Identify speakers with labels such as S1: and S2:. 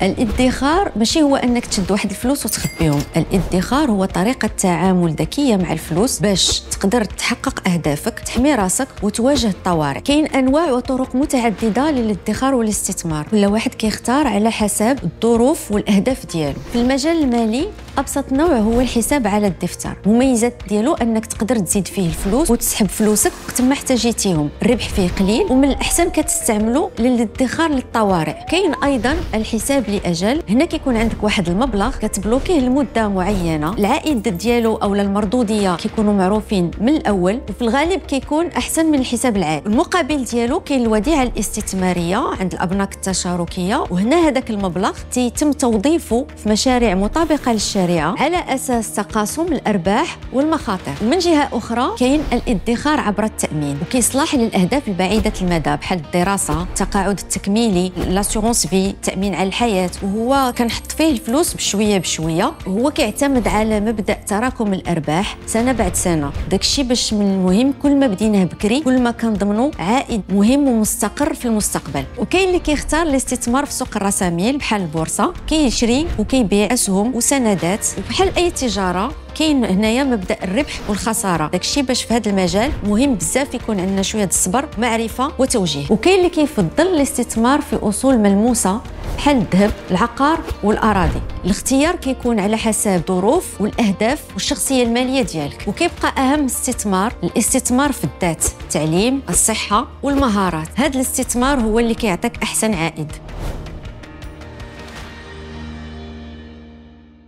S1: الادخار ماشي هو انك تشد واحد الفلوس وتخبيهم. الادخار هو طريقه تعامل ذكيه مع الفلوس باش تقدر تحقق اهدافك، تحمي راسك وتواجه الطوارئ. كاين انواع وطرق متعدده للادخار والاستثمار، كل واحد كيختار على حسب الظروف والاهداف ديالو. في المجال المالي ابسط نوع هو الحساب على الدفتر. المميزات ديالو انك تقدر تزيد فيه الفلوس وتسحب فلوسك وقت ما احتاجيتيهم، الربح فيه قليل ومن الاحسن كتستعملو للادخار للطوارئ. كاين ايضا الحساب لاجل، هنا كيكون عندك واحد المبلغ كتبلوكيه لمده معينه، العائد ديالو او المردوديه كيكونوا معروفين من الاول، وفي الغالب كيكون احسن من الحساب العائد. المقابل ديالو كاين الوديعه الاستثماريه عند الابناك التشاركيه، وهنا هذاك المبلغ تيتم توظيفه في مشاريع مطابقه للشريعه على اساس تقاسم الارباح والمخاطر. ومن جهه اخرى كاين الادخار عبر التامين، وكيصلح للاهداف البعيده المدى بحال الدراسه، التقاعد التكميلي، لاسيغونس في، التامين على الحياه. وهو كنحط فيه الفلوس بشويه بشويه، وهو كيعتمد على مبدا تراكم الارباح سنه بعد سنه. داكشي باش من المهم كل ما بديناه بكري كل ما كنضمنوا عائد مهم ومستقر في المستقبل. وكاين اللي كيختار الاستثمار في سوق الرساميل بحال البورصه، كيشري وكيبيع اسهم وسندات، وبحال اي تجاره كاين هنايا مبدا الربح والخساره. داكشي باش في هذا المجال مهم بزاف يكون عندنا شويه الصبر، معرفه وتوجيه. وكاين اللي كيفضل الاستثمار في اصول ملموسه بحال الذهب، العقار والاراضي. الاختيار كيكون على حسب الظروف والاهداف والشخصيه الماليه ديالك. وكيبقى اهم استثمار الاستثمار في الذات، التعليم، الصحه والمهارات. هذا الاستثمار هو اللي كيعطيك احسن عائد.